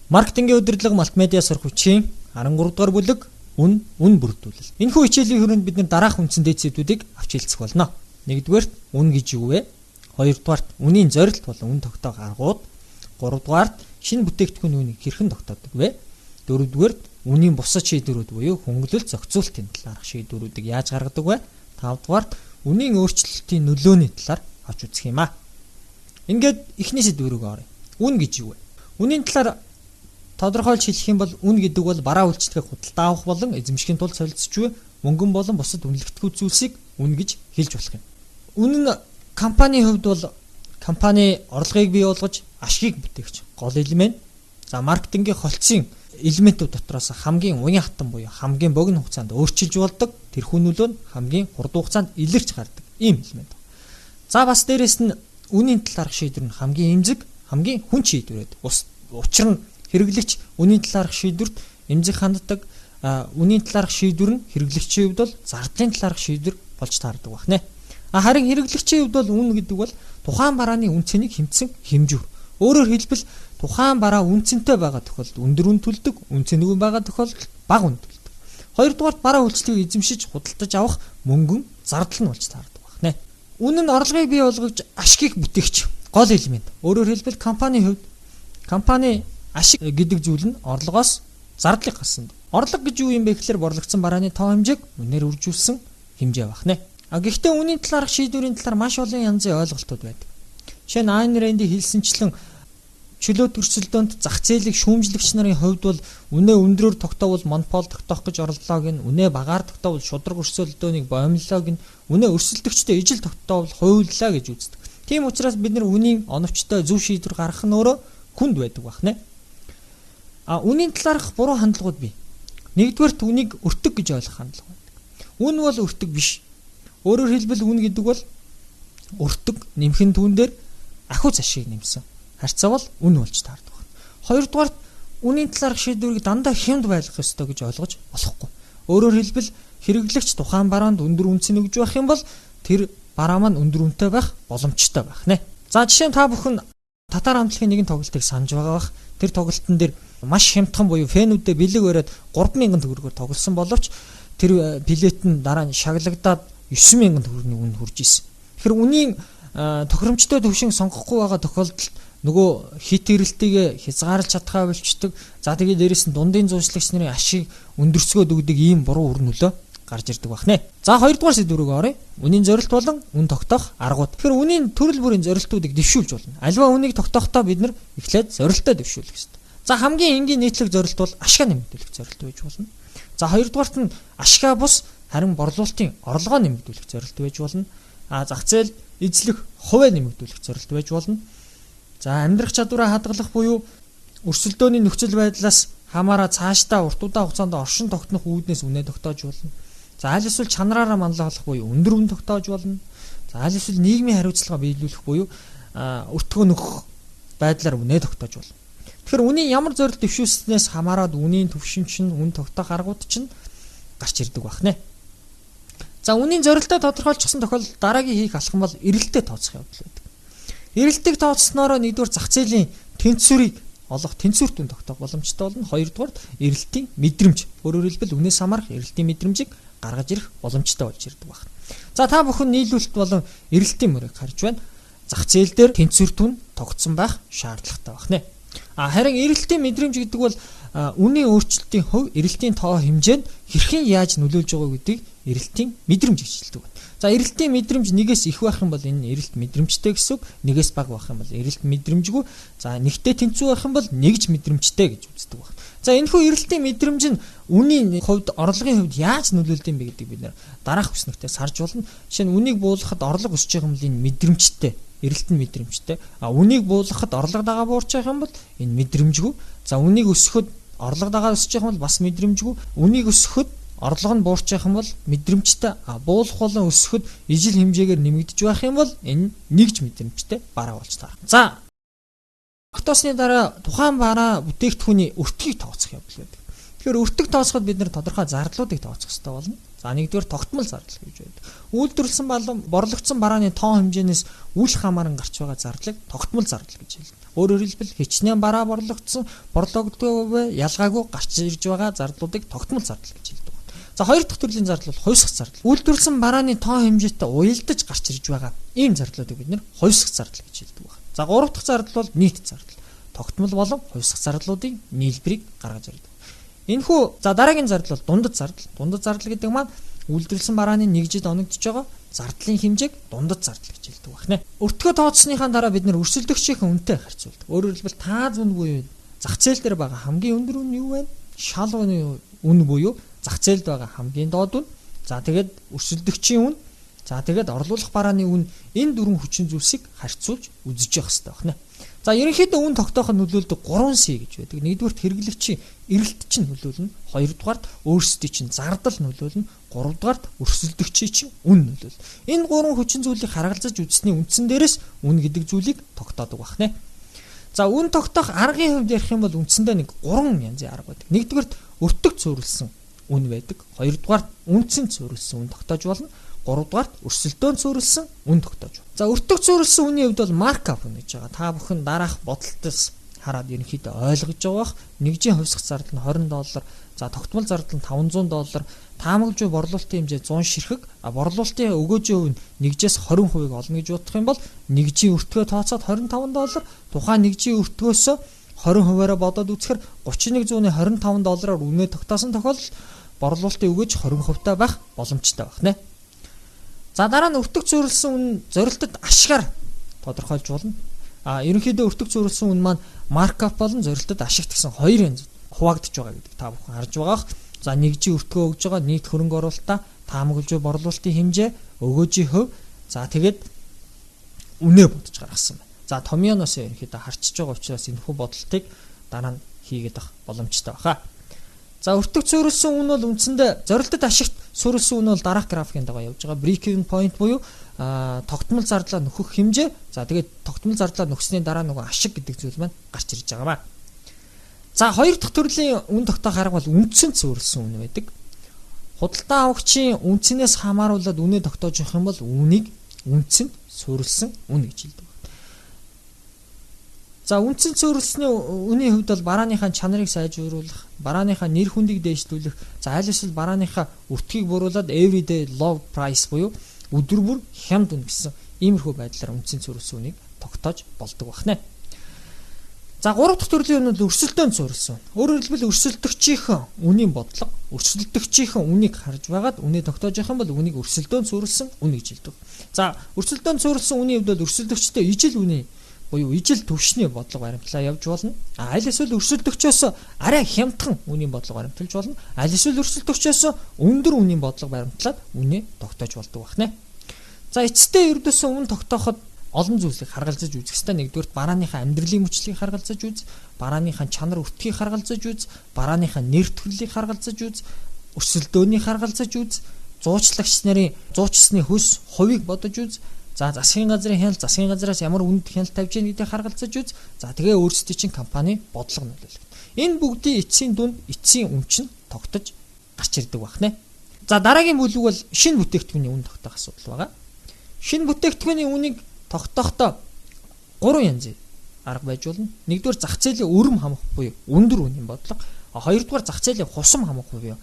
Маркетингийн удирдлага мультимедиа сурах хүчийн 13 дугаар бүлэг үн бүрдүүлэл. Энэхүү хичээлийн хүрээнд бид дараах үндсэн дээдсүүдийг авч хэлцэх болно. 1-р үн гэж юу вэ? 2-р үнийн зорилт болон үн тогтоох аргууд. 3-р шинэ бүтээгдэхүүний үнийг хэрхэн тогтоодог вэ? 4-р үнийн бусад шийдвэрүүд буюу хөнгөлөлт зохицуултын талаарх шийдвэрүүдийг яаж гаргадаг вэ? 5-р үнийн өөрчлөлтийн нөлөөний талаар авч үзэх юм аа. Ингээд эхний сэдвүүрээ оръё. Үн гэж юу вэ? Үнийн талаар тодорхойлж хэлэх юм бол үн гэдэг бол бараа үйлчлэгийг худалдаа авах болон эзэмшихийн тулд солилцож буй мөнгөн болон бусад үнэлэгдэхүй зүйлсийг үн гэж хэлж болох юм. Үн нь компанийн хувьд бол компани орлогыг бий болгож ашгийг бүтээгч гол элемент. За маркетингийн холцын элементүүд дотроос хамгийн уян хатан буюу хамгийн богино хугацаанд өөрчилж болдог тэрхүү нөлөө нь хамгийн хурдан хугацаанд илэрч гардаг ийм элемент. За бас дээрэс нь үнийн талаарх шийдвэр нь хамгийн эмзэг, хамгийн хүн шийдвэрээд. Учир нь хэрэглэгч үнийн талаарх шийдвэрт эмзэг ханддаг, үнийн талаарх шийдвэр нь хэрэглэгчийн хувьд бол зардлын талаарх шийдвэр болж таардаг байна. Харин хэрэглэгчийн хувьд бол үн гэдэг бол тухайн барааны үн цэнийг хэмжсэн хэмжүүр. Өөрөөр хэлбэл тухайн бараа үн цэнтэй байгаа тохиолдолд өндөр үн төлдөг, үн цэнгүй байгаа тохиолдолд бага үн төлдөг. Хоёрдугаар бараа үйлчлэгийг эзэмшиж худалдаж авах мөнгөн зардал нь болж таардаг байна. Үн нь орлогыг бий болгож ашгийг бүтээгч гол элемент. Өөрөөр хэлбэл компанийн хувьд компани ашиг гэдэг зүйл нь орлогоос зардлыг гарсан. Орлого гэж юу юм бэ гэхээр борлогдсон барааны тоо хэмжээг үнээр үржүүлсэн хэмжээ байна. Гэхдээ үнийн талаарх шийдвэрийн талаар маш олон янзын ойлголтууд байдаг. Жишээ нь Айн Рэндийн хэлсэнчлэн чөлөө төрсөлдөөнд зах зээлийг шүүмжлэгч нарын хувьд бол үнэ өндрөөр тогтоовол монопол тогтоох гэж орлоо гин, үнэ багаар тогтоовол шудраг өрсөлдөөнийг боомлоо гин, үнэ өрсөлдөгчтэй ижил тогтоовол хуйллаа гэж үздэг. Тийм учраас бид нар үнийн оновчтой зөв шийдвэр гаргах нь өөрөө хүнд байдаг байна. Үнийн талаарх буруу хандлагууд бий. Нэгдүгээр үнийг өртөг гэж ойлгох хандлага байдаг. Үн бол өртөг биш. Өөрөөр хэлбэл үн гэдэг бол өртөг нэмхэн түүн дээр ахуй цашиг нэмсэн. Харьцаа бол үн болж таардаг байна. Хоёрдугаар үнийн талаарх шийдвэрийг дандаа хямд байлгах ёстой гэж ойлгож болохгүй. Өөрөөр хэлбэл хэрэглэгч тухайн бараанд өндөр үнцэн өгж байх юм бол тэр бараа маань өндөр үнэтэй байх боломжтой байх нэ. За жишээ нь та бүхэн татар хамтлагийн нэгэн тоглолтыг санаж байгаа бах. Тэр тоглолтын дээр маш хямдхан буюу фэнүүдэд бэлэг бариад 3,000 төгрөгөөр тоглосон боловч тэр билет нь дараа нь шаглагдаад 9,000 төгрөгийн үн хүрж исэн. Тэгэхээр үнийн тохиромжтой төвшин сонгохгүй байгаа тохиолдолд нөгөө хит эрэлтийг хязгаарлаж чадхаа болчдөг. За тэгээд дээрэс нь дундын зуучлагч нарын ашиг өндөрсгөөд өгдөг ийм буруу үр нөлөө гарч ирдэг байна. За хоёрдугаар сэдвүүрээ оръё. Үнийн зорилт болон үн тогтоох аргууд. Тэгэхээр үнийн төрөл бүрийн зорилтуудыг дэвшүүлж болно. Аливаа үнийг тогтоохдоо бид нар эхлээд зорилтоо дэвшүүлэх ёстой. За хамгийн энгийн нийтлэг зорилт бол ашгаа нэмэгдүүлэх зорилт байж болно. За хоёрдугаарт нь ашгаа бус харин борлуулалтын орлогоо нэмэгдүүлэх зорилт байж болно. Зах зээл эзлэх хувиа нэмэгдүүлэх зорилт байж болно. За амьдрах чадвараа хадгалах буюу өрсөлдөөний нөхцөл байдлаас хамаараа цаашдаа урт удаан хугацаанд оршин тогтнох үүднээс үнэ тогтоож болно. За аль эсвэл чанараараа манлайлах буюу өндөр үн тогтоож болно. За аль эсвэл нийгмийн хариуцлага биелүүлэх буюу өртгөө нөхөх байдлаар үнэ тогтоож болно. Тэгэхээр үнийн ямар зорилт дэвшүүлснээс хамаараад үнийн төвшин чинь үн тогтоох аргууд чинь гарч ирдэг байна. За үнийн зорилтоо тодорхойлчихсан тохиолдолд дараагийн хийх алхам бол эрэлтээ тооцох явдал байдаг. Эрэлтийг тооцсноороо нэгдүгээр зах зээлийн тэнцвэрийг олох тэнцвэрт үн тогтоох боломжтой болно. Хоёрдугаар эрэлтийн мэдрэмж. Өөрөөр хэлбэл үнээс хамаарах эрэлтийн мэдрэмжийг гаргаж ирэх боломжтой болж ирдэг байна. За та бүхэн нийлүүлэлт болон эрэлтийн мөрийг харж байна. Зах зээл дээр тэнцвэрт үн тогтсон байх шаардлагатай байна. Харин эрэлтийн мэдрэмж гэдэг бол үнийн өөрчлөлтийн хувь эрэлтийн тоо хэмжээнд хэрхэн яаж нөлөөлж байгаа гэдгийг эрэлтийн мэдрэмж хичээлдэг байна. За эрэлтийн мэдрэмж нэгээс их байх юм бол энэ эрэлт мэдрэмжтэй гэсэн үг, нэгээс бага байх юм бол эрэлт мэдрэмжгүй. За нэгтэй тэнцүү байх юм бол нэгж мэдрэмжтэй гэж үздэг байна. За энэхүү эрэлтийн мэдрэмж нь үнийн хувьд орлогын хувьд яаж нөлөөлдөг юм бэ гэдгийг бид дараах хүснэгтээ сарж болно. Жишээ нь үнийг буулгахад орлого өсөж байгаа юм бол энэ мэдрэмжтэй, эрэлт нь мэдрэмжтэй. Үнийг буулгахад орлого дагаа буурч байгаа юм бол энэ мэдрэмжгүй. За үнийг өсгөхөд орлого дагаа өсөж байгаа юм бол бас мэдрэмжгүй. Үнийг өсгөхөд орлого нь буурч байгаа юм бол мэдрэмжтэй. Буулгах болон өсгөхөд ижил хэмжээгээр нэмэгдэж байх юм бол энэ нэгж мэдрэмжтэй бараа болж таарна. За тогтоосны дараа тухайн бараа бүтээгдэхүүний өртгийг тооцох явдал байдаг. Тэгэхээр өртөг тооцоход бид тодорхой зардлуудыг тооцох хэрэгтэй болно. За нэгдүгээр тогтмол зардал гэж байдаг. Үйлдвэрлэсэн болон борлогдсон барааны тоон хэмжээнээс үл хамааран гарч байгаа зардлыг тогтмол зардал гэж хэлдэг. Өөрөөр хэлбэл хичнээн бараа борлогдсон, борлогдоогүй ялгаагүй гарч ирж байгаа зардлуудыг тогтмол зардал гэж хэлдэг. За хоёр дахь төрлийн зардал бол хувьсах зардал. Үйлдвэрлэсэн барааны тоон хэмжээтэй уялдаж гарч ирж байгаа ийм зардлуудыг бид нэр хувьсах зардал гэж хэлдэг байна. За гурав дахь зардал бол нийт зардал. Тогтмол болон хувьсах зардлуудын нийлбэрийг гаргаж ирдэг. Энэхүү за дараагийн зардал бол дундад зардал. Дундад зардал гэдэг маань үйлдвэрлэсэн барааны нэгжид оногдож байгаа зардлын хэмжээг дундад зардал гэж хэлдэг байна. Өртгөө тооцсныхаа дараа бид нэр өрсөлдөгчийн үнэтэй харьцуулдаг. Өөрөөр хэлбэл таа зүн буюу зах зээл дээр байгаа хамгийн өндөр үн юу вэ? Шал үн буюу зах зээлд байгаа хамгийн доод үн. За тэгээд өрсөлдөгчийн үн. За тэгээд орлуулах барааны үн энэ дөрвөн хүчин зүйлсийг харьцуулж үзэж явах хэрэгтэй байна. За ерөнхийдөө үн тогтооход нөлөөлдөг 3 C гэж байдаг. Нэгдүгээрт хэрэглэгчийн эрэлт чинь нөлөөлнө, хоёрдугаарт өөрсдийн чинь зардал нөлөөлнө, гуравдугаарт өрсөлдөгчийн чинь үн нөлөөлнө. Энэ 3 хүчин зүйлийг харгалзаж үзсний үндсэн дээрээс үн гэдэг зүйлийг тогтоодог байна. За үн тогтоох аргын хувьд ярих юм бол үндсэндээ нэг 3 янзын арга байдаг. Нэгдүгээрт өртөг цөөрөлсөн үн байдаг. Хоёрдугаарт үндсэн цөөрөлсөн үн тогтоож болно. Гуравдугаарт өрсөлдөөн цөөрөлсөн үн тогтоож байна. За өртөг цөөрөлсөн үний хувьд бол маркап үн гэж байгаа. Та бүхэн дараах бодолтоос хараад ерөнхийдөө ойлгож байгаах. Нэгжийн хувьсах зардал нь $20, за тогтмол зардал нь $500, таамаглаж буй борлуулалтын хэмжээ 100 ширхэг, борлуулалтын өгөөжийн хувь нь нэгжээс 20% олно гэж бодох юм бол нэгжийн өртгөө тооцоод $25, тухайн нэгжийн өртгөөс 20%-аараа бодоод үзэхээр $3125-аар үнэ тогтоосон тохиолдолд борлуулалтын өгөөж 20% та байх боломжтой байна. За дараа нь өртөг цөөрөлсөн үн зорилтод ашигаар тодорхойлж болно. Ерөнхийдөө өртөг цөөрөлсөн үн маань маркап болон зорилтод ашигт гэсэн хоёр янз хуваагдж байгаа гэдэг та бүхэн харж байгаах. За нэгжийн өртгөө өгж байгаа нийт хөрөнгө оруулалтаа таамаглаж буй борлуулалтын хэмжээ, өгөөжийн хувь, за тэгээд үнэ бодож гаргасан байна. За томьёоноос ерөнхийдөө харчиж байгаа учраас энэхүү бодолтыг дараа нь хийгээд авах боломжтой баха. За өртөг цөөрөлсөн үн бол үндсэндээ зорилтод ашигт суурилсан үн бол дараах графикийн дагуу явж байгаа. Break-even point буюу тогтмол зардлаа нөхөх хэмжээ. За тэгээд тогтмол зардлаа нөхсөний дараа нөгөө ашиг гэдэг зүйл маань гарч ирж байгаа маа. За хоёр дахь төрлийн үн тогтоох арга бол үндсэн цөөрөлсөн үн байдаг. Худалдаа авагчийн үндсэнээс хамааруулаад үнэ тогтоож явах юм бол үнийг үндсэнд цөөрөлсөн үн гэж хэлдэг. За үндсэн цөөрөлсөний үнийн хувьд бол барааныхаа чанарыг сайжруулах, барааныхаа нэр хүндийг дээшлүүлэх, за аль эсвэл барааныхаа өртгийг буруулаад everyday low price буюу өдөр бүр хямд үн гэсэн иймэрхүү байдлаар үндсэн цөөрөлсөн үнийг тогтоож болдог байна. За гурав дахь төрлийн үн бол өрсөлдөөн цөөрөлсөн. Өөрөөр хэлбэл өрсөлдөгчийн үнийн бодлого, өрсөлдөгчийн үнийг харж байгаад үнэ тогтоож явах юм бол үнийг өрсөлдөөн цөөрөлсөн үн гэж хэлдэг. За өрсөлдөөн цөөрөлсөн үнийн хувьд бол өрсөлдөгчтэй ижил үнийн буюу ижил төвшний бодлого баримтлаа явж болно. Аль эсвэл өрсөлдөгчөөс арай хямдхан үнийн бодлого баримтлаж болно. Аль эсвэл өрсөлдөгчөөс өндөр үнийн бодлого баримтлаад үнэ тогтоож болдог байна. За эцэстээ ердөөсөө үн тогтооход олон зүйлсийг харгалзаж үзэх ёстой. Нэгдүгээр барааныхаа амьдралын мөчлөгийг харгалзаж үз, барааныхаа чанар өртгийг харгалзаж үз, барааныхаа нэр төрлийг харгалзаж үз, өрсөлдөөнийг харгалзаж үз, зуучлагч нарын зуучсны хөс хувийг бодож үз. За засгийн газрын хяналт, засгийн газраас ямар үнд хяналт тавьж яах гэдгийг харгалзаж үз. За тэгээ өөрсдийн чинь компани бодлого нөлөөлөх. Энэ бүгдийн эцсийн дунд эцсийн үн чинь тогтож гарч ирдэг байна. За дараагийн бүлэг бол шинэ бүтээгдэхүүний үн тогтоох асуудал байгаа. Шинэ бүтээгдэхүүний үнийг тогтоохдоо 3 янзын арга байж болно. Нэгдүгээр зах зээлийн өрөм хамах буюу өндөр үнийн бодлого, хоёрдугаар зах зээлийн хусам хамах буюу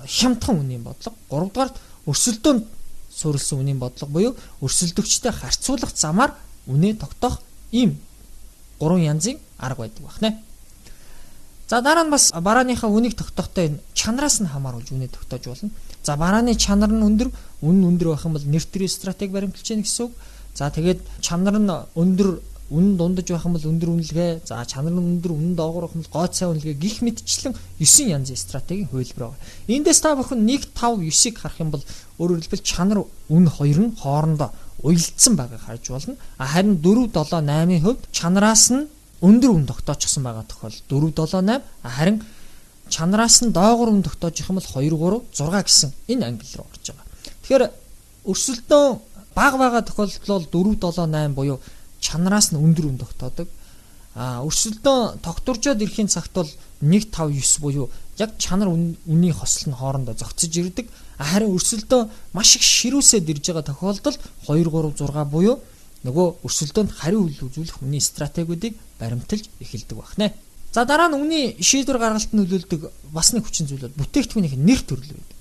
хямдхан үнийн бодлого, гуравдугаар өрсөлдөөнд суурилсан үнийн бодлого буюу өрсөлдөгчтэй харьцуулах замаар үнэ тогтоох ийм 3 янзын арга байдаг байна. За дараа нь бас барааныхаа үнийг тогтоохдоо энэ чанараас нь хамааруулж үнэ тогтоож болно. За барааны чанар нь өндөр, үнэн өндөр байх юм бол нэр төрийн стратеги баримталж яах гэсэн үг. За тэгээд чанар нь өндөр, үнэн дундаж байх юм бол өндөр үнэлгээ, за чанар нь өндөр, үнэн доогуур байх юм бол гоо цай үнэлгээ гих мэтчлэн 9 янзын стратегийн хувилбар байна. Эндээс та бүхэн 1, 5, 9-ыг харах юм бол өөрөөр хэлбэл чанар, үн хоёр нь хоорондоо уялдсан байгааг харж болно. Харин 4, 7, 8-ийн хувьд чанараас нь өндөр үн тогтоочихсон байгаа тохиол 4, 7, 8, харин чанараас нь доогуур үн тогтоож их юм бол 2, 3, 6 гэсэн энэ англи руу орж байгаа. Тэгэхээр өрсөлдөөн бага байгаа тохиолдолд бол 4, 7, 8 буюу чанараас нь өндөр үн тогтоодог. Өрсөлдөөн тогтворжоод ирэхийн цагт бол 1, 5, 9 буюу яг чанар үнийн хосол нь хоорондоо зогцож ирдэг. Харин өрсөлдөөн маш их ширүүсэд ирж байгаа тохиолдолд 2 3 6 буюу нөгөө өрсөлдөөнд хариу хөл үзүүлэх үний стратегиудыг баримталж эхэлдэг байна. За дараа нь үний шийдвэр гаргалтанд нөлөөлдөг бас нэг хүчин зүйл бол бүтээгдэхүүнийх нэр төрөл байдаг.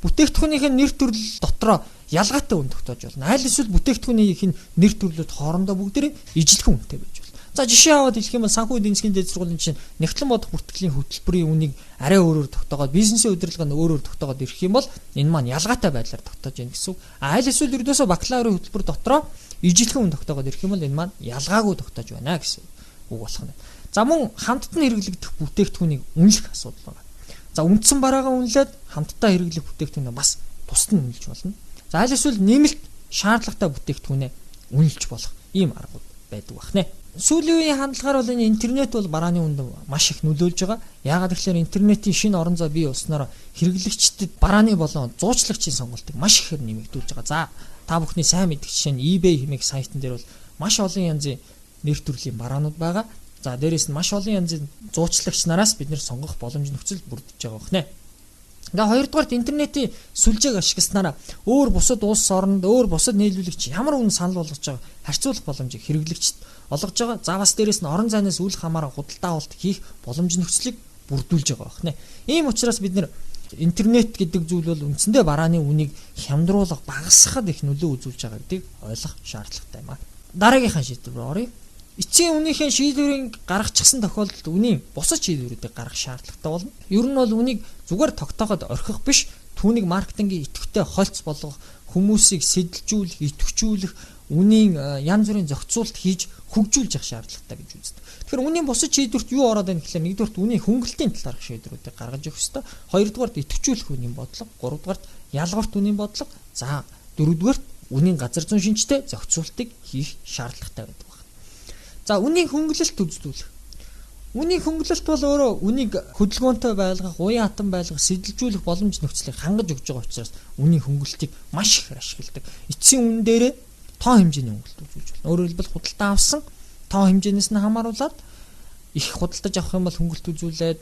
Бүтээгдэхүүнийх нэр төрөл дотроо ялгаатай үн тогтоож болно. Аль эсвэл бүтээгдэхүүнийх нэр төрлөд хоорондоо бүгдээрээ ижилхэн үнэтэй байж болно. За жишээ аваад хэлэх юм бол санхүү эдийн засгийн дэд сургуулийн жишээ нэгтлэн бодох бүртгэлийн хөтөлбөрийн үнийг арай өөрөөр тогтоогоод бизнесийн удирдлага нь өөрөөр тогтоогоод ирэх юм бол энэ маань ялгаатай байдлаар тогтоож яах гэсэн үг. Аль эсвэл ердөөсөө бакалаврын хөтөлбөр дотроо ижилхэн үн тогтоогоод ирэх юм бол энэ маань ялгаагүй тогтоож байна гэсэн үг болох нь. За мөн хамтд нь хэрэглэгдэх бүтээгдэхүүнийг үнэлэх асуудал байна. За үндсэн бараагаа үнэлээд хамтдаа хэрэглэх бүтээгдэхүүнээ бас тусад нь үнэлж болно. За аль эсвэл нэмэлт шаардлагатай бүтээгдэхүүнээ үнэлж болох ийм аргууд байдаг байна. Сүүлийн үеийн хандлагаар бол энэ интернет бол барааны үнд маш их нөлөөлж байгаа. Яагаад гэвэл интернетийн шинэ орон зай бий болсноор хэрэглэгчдэд барааны болон зуучлагчийн сонголтыг маш ихээр нэмэгдүүлж байгаа. За та бүхний сайн мэддэг жишээ нь eBay хэмээх сайтн дээр бол маш олон янзын нэр төрлийн бараанууд байгаа. За дээрээс нь маш олон янзын зуучлагч нараас бид нэр сонгох боломж нөхцөл бүрдэж байгаа байна. Ингээ хоёрдугаарт интернетийн сүлжээг ашигласнараа өөр бусад улс орнд өөр бусад нийлүүлэгч ямар үн санал болгож байгаа харьцуулах боломжийг хэрэглэгчд олгож байгаа. За бас дээрээс нь орон зайнаас үл хамааран худалдаа авалт хийх боломж нөхцөлийг бүрдүүлж байгаа байна. Ийм учраас бид нэр интернет гэдэг зүйл бол үндсэндээ барааны үнийг хямдруулах, багасгахад их нөлөө үзүүлж байгаа гэдгийг ойлгох шаардлагатай юм а. Дараагийнхаа шийдвэр рүү оръё. Эцсийн үнийхээ шийдвэрийг гаргачихсан тохиолдолд үнийн бусад шийдвэрүүдийг гаргах шаардлагатай болно. Ер нь бол үнийг зүгээр тогтооход орхих биш, түүнийг маркетингийн идэвхтэй холц болгох, хүмүүсийг сэтэлжүүлэх, идэвхжүүлэх, үнийн янз бүрийн зохицуулт хийж хөгжүүлж явах шаардлагатай гэж үздэг. Тэгэхээр үнийн бусад шийдвэрт юу ороод байна гэхээр нэгдүгürt үнийн хөнгөлтийн талаарх шийдвэрүүдийг гаргаж өгөх ёстой, хоёрдугаарт идэвхжүүлэх үнийн бодлого, гуравдугаарт ялгуурт үнийн бодлого, за дөрөвдүгээрт үнийн газар зүйн шинжтэй зохицуултыг хийх шаардлагатай байдаг. За үнийн хөнгөлөлт үзүүлэх. Үнийн хөнгөлөлт бол өөрөө үнийг хөдөлгөөнтэй байлгах, уян хатан байлгах, сэтэлжүүлэх боломж нөхцөлийг хангаж өгч байгаа учраас үнийн хөнгөлөлтийг маш их ашигладаг. Эцсийн үнэн дээрээ тоо хэмжээний хөнгөлөлт үзүүлж байна. Өөрөөр хэлбэл худалдаа авсан тоо хэмжээнээс нь хамааруулаад их худалдаж авах юм бол хөнгөлөлт үзүүлээд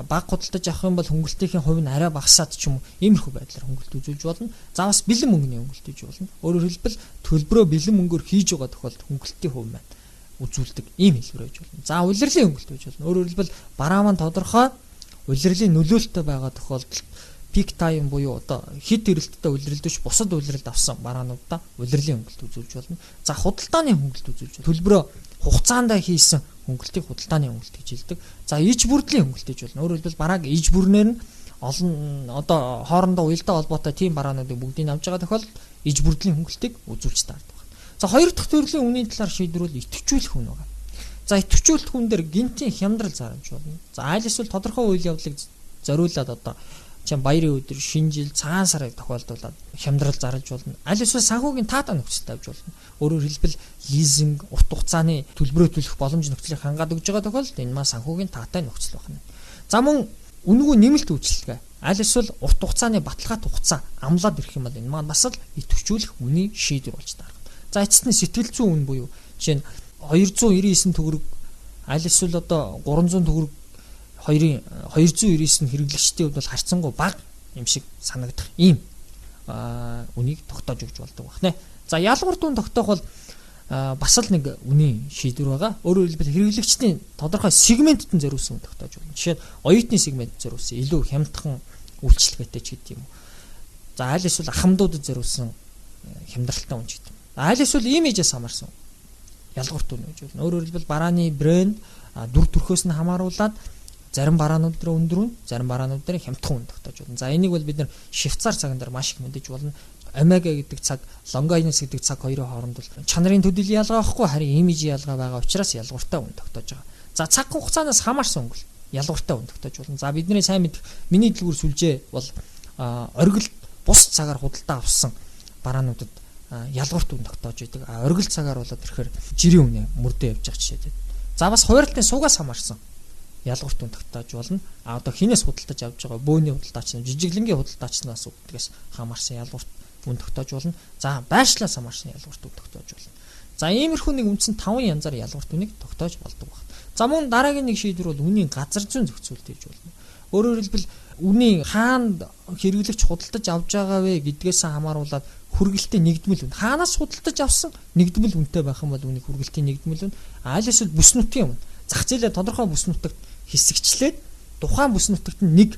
бага худалдаж авах юм бол хөнгөлөлтийн хувь нь арай багасаад ч юм уу иймэрхүү байдлаар хөнгөлөлт үзүүлж болно. За бас бэлэн мөнгөний хөнгөлөлт хийж болно. Өөрөөр хэлбэл төлбөрөө бэлэн мөнгөөр хийж байгаа тохиолдолд хөнгөлөлтийн хувь маань үзүүлдэг ийм хэлбэр байж болно. За улирлын хөнгөлөлт байж болно. Өөрөөр хэлбэл бараа маань тодорхой улирлын нөлөөлөлтөй байгаа тохиолдолд пик тайм буюу одоо хэд эрэлттэй улирлдэж бусад улирлд авсан бараануудаа улирлын хөнгөлөлт үзүүлж болно. За худалдааны хөнгөлөлт үзүүлж болно. Төлбөрөө хугацаанд хийсэн хөнгөлөлтийг худалдааны хөнгөлөлт гэж хэлдэг. За иж бүрдлийн хөнгөлөлт гэж болно. Өөрөөр хэлбэл барааг иж бүрнээр нь олон одоо хоорондоо уялдаа холбоотой тийм бараануудыг бүгдийг авч байгаа тохиолдолд иж бүрдлийн хөнгөлөлтийг үзүүлж таардаг. За хоёр дахь төрлийн үнийн талаар шийдвэрүүл идэвхжүүлэх үн байгаа. За идэвхжүүлэх үн дээр гинтийн хямдрал зарамж болно. За аль эсвэл тодорхой үйл явдлыг зориулаад одоо баярын өдөр, шинэ жил, цагаан сарыг тохиолдуулаад хямдрал зарлж болно. Аль эсвэл санхүүгийн таатай нөхцөлд авч болно. Өөрөөр хэлбэл лизинг, урт хугацааны төлбөрөө төлөх боломж нөхцөлийг хангаад өгж байгаа тохиолдолд энэ маань санхүүгийн таатай нөхцөл байна. За мөн үнэгүй нэмэлт үйлчлэгээ аль эсвэл урт хугацааны баталгаат хугацаа амлаад ирэх юм бол энэ маань бас л идэвхжүүлэх үнийн шийдвэр болж таарна. За эцэст нь сэтгэл зүйн үн буюу жишээ нь 299 төгрөг аль эсвэл одоо 300 төгрөг 299 нь хэрэглэгчдийн хувьд бол харьцангуй бага юм шиг санагдах ийм үнийг тогтоож өгч болдог байна. За ялгуурт үн тогтоох бол бас л нэг үнийн шийдвэр байгаа. Өөрөөр хэлбэл хэрэглэгчдийн тодорхой сегментэд нь зориулсан үн тогтоож болно. Жишээ нь оюутны сегментэд зориулсан илүү хямдхан үйлчлэгээтэй ч гэдэг юм уу. За аль эсвэл ахмадуудад зориулсан хямдралтай үн ч гэдэг. Аль эсвэл имижээс хамаарсан ялгуурт үн гэж болно. Өөрөөр хэлбэл барааны брэнд дүр төрхөөс нь хамааруулаад зарим бараанууд дээр өндөр үн, зарим бараанууд дээр хямдхан үн тогтоож болно. За энийг бол бид нар швейцар цаган дээр маш их мэдэж болно. Омега гэдэг цаг, Longines гэдэг цаг хоёрын хооронд бол чанарын төдийл ялгаа байхгүй харин имижийн ялгаа байгаа учраас ялгууртай үн тогтоож байгаа. За цаг хугацаанаас хамаарсан өнгөл ялгууртай үн тогтоож болно. За бидний сайн мэдэх миний дэлгүүр сүлжээ бол оргил бус цагаар худалдаа авсан бараануудад ялгуурт үн тогтоож байдаг. Оргил цагаар болоод ирэхээр жирийн үнэ мөрдөө явж байгаа жишээтэй. За бас хуваарлтын суугаас хамаарсан ялгуурт үн тогтоож болно. Одоо хинээс худалдаж авж байгаа бөөний худалдаач, жижиглэнгийн худалдаачнаас үгдгээс хамаарсан ялгуурт үн тогтоож болно. За байршлаас хамаарсан ялгуурт үн тогтоож болно. За иймэрхүү нэг үндсэн 5 янзаар ялгарт үнийг тогтоож болдог байна. За мөн дараагийн нэг шийдвэр бол үнийн газар зүйн зохицуулт гэж болно. Өөрөөр хэлбэл үнийн хаанд хэрэглэгч худалдаж авж байгаа вэ гэдгээс хамааруулаад хүргэлтийн нэгдмэл үн. Хаанаас худалдаж авсан нэгдмэл үнэтэй байх юм бол үнийг хүргэлтийн нэгдмэл үн. Аль эсвэл бүс нутгийн үн. Зах зээлээ тодорхой бүс нутагт хэсэгчлээд тухайн бүс нутагт нэг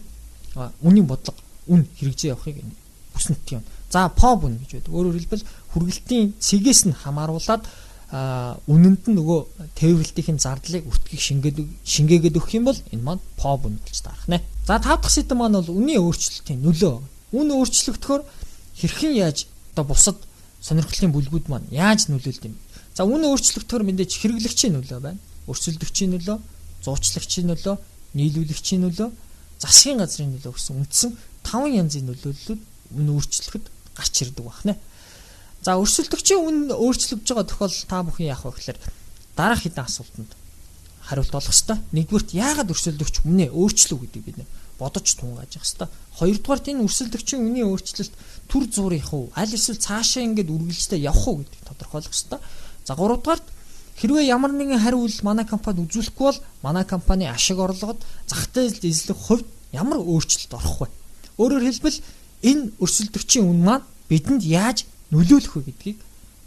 үнийн бодлого үн хэрэгжиж явахыг бүс нутгийн үн. За ПОБ үн гэж байдаг. Өөрөөр хэлбэл хүргэлтийн цэгээс нь хамааруулаад үнэнд нь нөгөө тээвэрлтийн зардлыг өртгийг шингээгээд өгөх юм бол энэ маань ПОБ үн болж таарах нэ. За 5 дахь сэдэв маань бол үнийн өөрчлөлтийн нөлөө. Үн өөрчлөгдөхөөр хэрхэн яаж одоо бусад сонирхлын бүлгүүд маань яаж нөлөөлдөг юм. За үн өөрчлөгдөхөөр мэдээж хэрэглэгчийн нөлөө байна. Өрсөлдөгчийн нөлөө, зуучлагчийн нөлөө, нийлүүлэгчийн нөлөө, засгийн газрын нөлөө гэсэн үндсэн 5 янзын нөлөөллүүд үн өөрчлөхөд гарч ирдэг байна. За өрсөлдөгчийн үн өөрчлөгдөж байгаа тохиолдолд та бүхэн яах вэ гэхээр дараах хэдэн асуултанд хариулт олох ёстой. Нэгдүгürt яагаад өрсөлдөгч үнэ өөрчлөв гэдгийг бид бодож тунгааж явах ёстой. Хоёрдугаарт энэ өрсөлдөгчийн үнийн өөрчлөлт төр зурих уу, аль эсвэл цаашаа ингээд үргэлжлэлтэй явах уу гэдгийг тодорхойлох ёстой. За гуравдугаарт хэрвээ ямар нэгэн хариу үйлдэл манай компани үзүүлэхгүй бол манай компани ашиг орлогод зах зээлд эзлэх хувьд ямар өөрчлөлт орох вэ? Өөрөөр хэлбэл энэ өрсөлдөгчийн үн маань бидэнд яаж нөлөөлөх вэ гэдгийг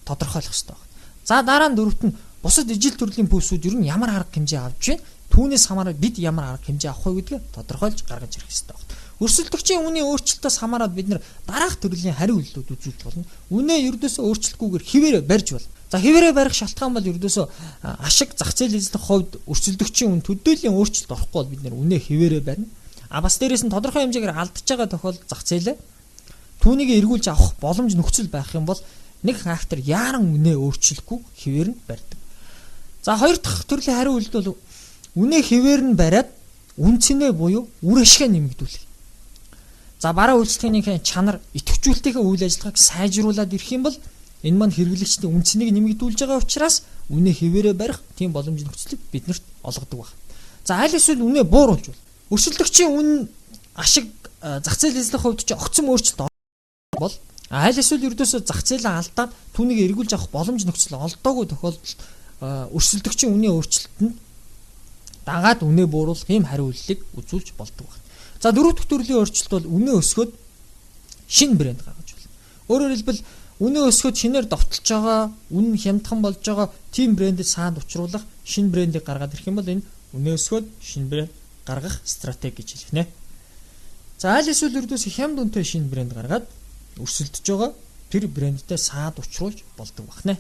тодорхойлох ёстой байна. За дараа нь дөрөвт нь бусад ижил төрлийн пүүсүүд ер нь ямар арга хэмжээ авч байна? Түүнээс хамаараад бид ямар арга хэмжээ авах вэ гэдгийг тодорхойлж гаргаж ирэх ёстой байна. Өрсөлдөгчийн үнийн өөрчлөлтөөс хамаараад бид дараах төрлийн хариу үйлдэлүүд үзүүлж болно. Үнэ ердөөсөө өөрчлөхгүйгээр хിവэрэ барьж болно. За хിവэрэ барих шалтгаан бол ердөөсөө ашиг зах зээл эзлэх хувьд өрсөлдөгчийн үн төдийллийн өөрчлөлт орохгүй бол бид үнэ хിവэрэ барина. Бас дээрээс нь тодорхой хэмжээгээр алдаж байгаа тохиолдолд зах зээлээ түүнийг эргүүлж авах боломж нөхцөл байх юм бол нэг фактор яаран үнэ өөрчлөхгүй хിവэр нь барьдаг. За хоёр дахь төрлийн хариу үйлдэл бол үнэ хിവэр нь бариад үн цэнэ буюу үр ашгаа нэмэгдүүлэх. За бараа үйлчлэгчийн чанар идэвхжүүлэлтийн үйл ажиллагааг сайжруулад ирэх юм бол энэ маань хэрэглэгчдийн үн цэнийг нэмэгдүүлж байгаа учраас үнэ хിവэрэ барих тийм боломж нөхцөлийг биднэрт олгодог байна. За аль эсвэл үнэ бууруулж бол өрсөлдөгчийн үн ашиг зах зээл эзлэх хувьд ч огцом өөрчлөлт бол аль эсвэл ердөөсөө зах зээлээ алдаад түүнийг эргүүлж авах боломж нөхцөл олдоогүй тохиолдолд өрсөлдөгчийн үнийн өөрчлөлтөнд дагаад үнэ бууруулах ийм хариу үйлдэлийг үзүүлж болдог байна. За дөрөв дэх төрлийн өөрчлөлт бол үнэ өсгөөд шинэ брэнд гаргаж байна. Өөрөөр хэлбэл үнэ өсгөөд шинээр довтолж байгаа, үнэ хямдхан болж байгаа тийм брэндийг саад учруулах шинэ брэндийг гаргаад ирэх юм бол энэ үнэ өсгөөд шинэ брэнд гаргах стратеги гэж хэлэх нэ. За аль эсвэл ердөөсөө хямд үнэтэй шинэ брэнд гаргаад өрсөлдөж байгаа тэр брэндтэй саад учруулж болдог байна.